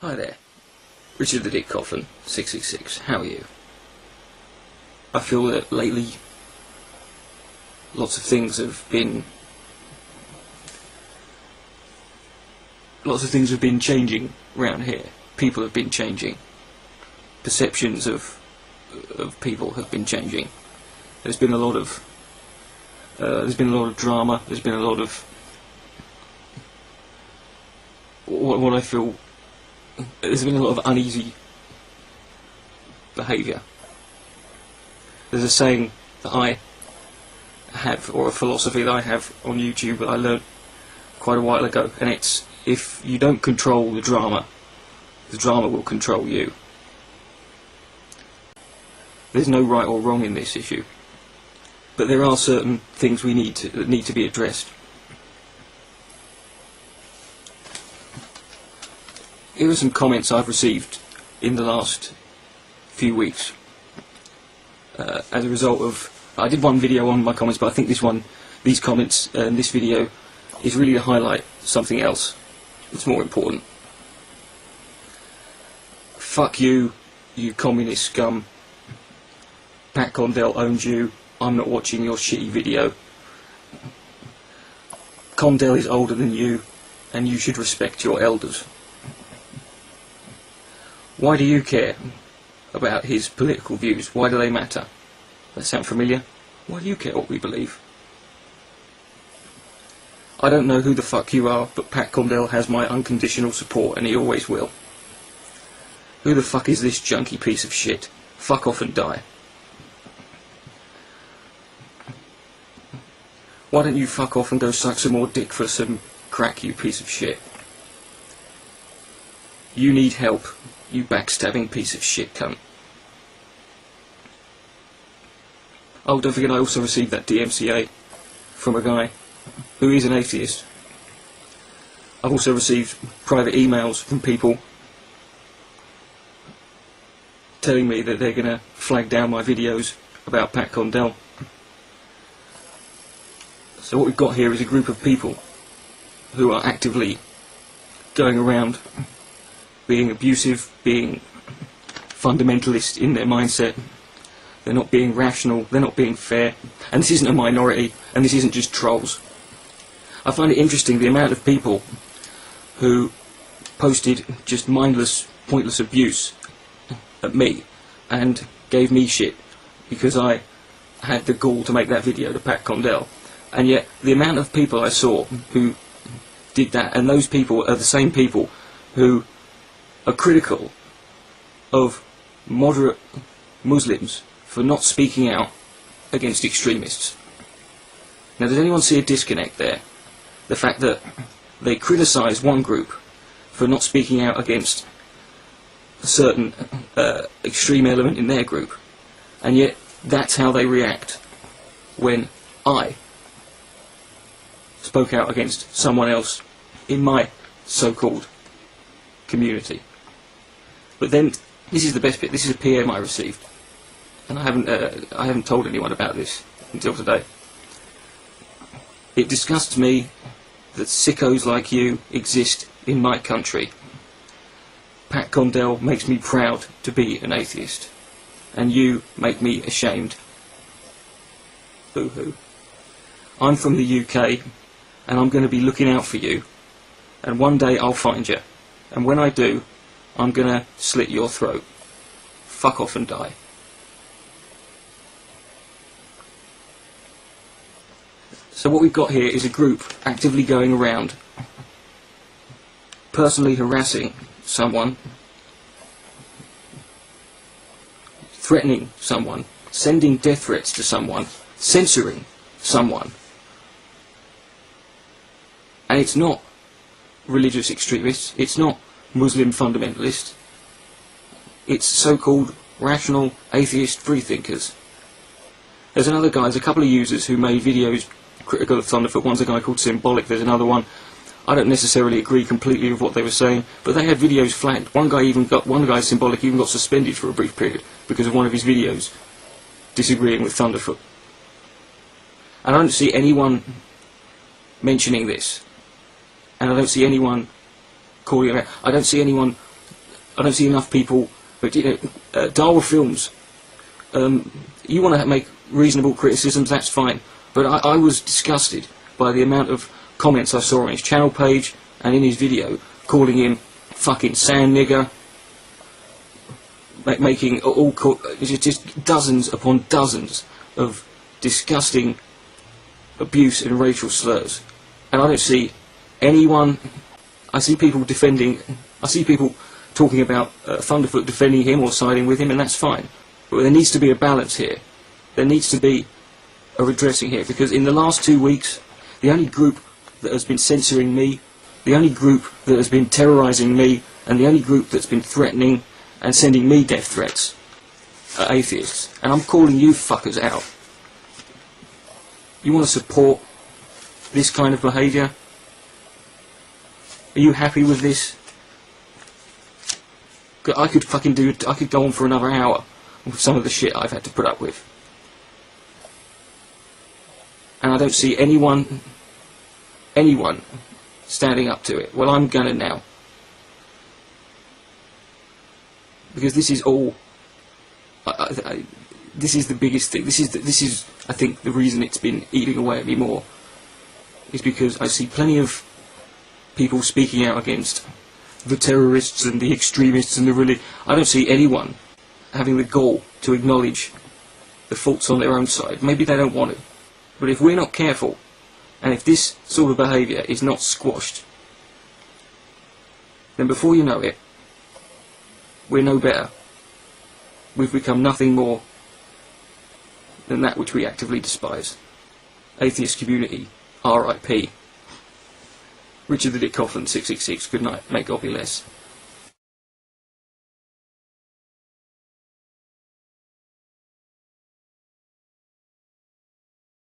Hi there, Richard the Dick Coughlin, 666. How are you? I feel that lately lots of things have been changing around here. People have been changing. Perceptions of people have been changing. There's been a lot of drama. There's been a lot of what I feel. There's been a lot of uneasy behaviour. There's a saying that I have, or a philosophy that I have on YouTube that I learned quite a while ago, and it's, if you don't control the drama will control you. There's no right or wrong in this issue, but there are certain things that need to be addressed. Here are some comments I've received in the last few weeks as a result of... I did one video on my comments, but I think these comments and this video is really to highlight something else that's more important. Fuck you, you communist scum. Pat Condell owns you. I'm not watching your shitty video. Condell is older than you, and you should respect your elders. Why do you care about his political views? Why do they matter? That sound familiar? Why do you care what we believe? I don't know who the fuck you are, but Pat Condell has my unconditional support, and he always will. Who the fuck is this junky piece of shit? Fuck off and die. Why don't you fuck off and go suck some more dick for some crack, you piece of shit? You need help, you backstabbing piece of shit cunt. Oh, don't forget I also received that DMCA from a guy who is an atheist. I've also received private emails from people telling me that they're going to flag down my videos about Pat Condell. So what we've got here is a group of people who are actively going around being abusive, being fundamentalist in their mindset. They're not being rational, they're not being fair. And this isn't a minority, and this isn't just trolls. I find it interesting the amount of people who posted just mindless, pointless abuse at me and gave me shit because I had the gall to make that video to Pat Condell. And yet the amount of people I saw who did that, and those people are the same people who are critical of moderate Muslims for not speaking out against extremists. Now, does anyone see a disconnect there? The fact that they criticise one group for not speaking out against a certain extreme element in their group, and yet that's how they react when I spoke out against someone else in my so-called community. But then, this is the best bit, this is a PM I received, and I haven't told anyone about this until today. It disgusts me that sickos like you exist in my country. Pat Condell makes me proud to be an atheist, and you make me ashamed. Boo-hoo. I'm from the UK, and I'm going to be looking out for you, and one day I'll find you, and when I do, I'm going to slit your throat. Fuck off and die. So what we've got here is a group actively going around, personally harassing someone, threatening someone, sending death threats to someone, censoring someone. And it's not religious extremists, it's not Muslim fundamentalists, it's so-called rational atheist freethinkers. There's a couple of users who made videos critical of Thunderfoot. One's a guy called Symbolic, there's another one. I don't necessarily agree completely with what they were saying, but they had videos flagged. One guy Symbolic even got suspended for a brief period because of one of his videos disagreeing with Thunderfoot. And I don't see anyone mentioning this, and I don't see anyone calling it out. I don't see anyone I don't see enough people. But you know, Dawa Films. You want to make reasonable criticisms, that's fine. But I was disgusted by the amount of comments I saw on his channel page and in his video, calling him fucking sand nigger, making just dozens upon dozens of disgusting abuse and racial slurs. And I don't see anyone. I see people defending. I see people talking about Thunderfoot defending him or siding with him, and that's fine. But there needs to be a balance here. There needs to be a redressing here, because in the last 2 weeks, the only group that has been censoring me, the only group that has been terrorising me, and the only group that's been threatening and sending me death threats are atheists. And I'm calling you fuckers out. You want to support this kind of behaviour? Are you happy with this? I could go on for another hour with some of the shit I've had to put up with. And I don't see anyone standing up to it. Well, I'm gonna now. Because this is all, this is the biggest thing. This is, I think, the reason it's been eating away at me more, is because I see plenty of people speaking out against the terrorists and the extremists and the I don't see anyone having the gall to acknowledge the faults on their own side. Maybe they don't want to. But if we're not careful, and if this sort of behaviour is not squashed, then before you know it, we're no better. We've become nothing more than that which we actively despise. Atheist community, R.I.P. Richard the Dick Coughlin, 666, good night, may God be less.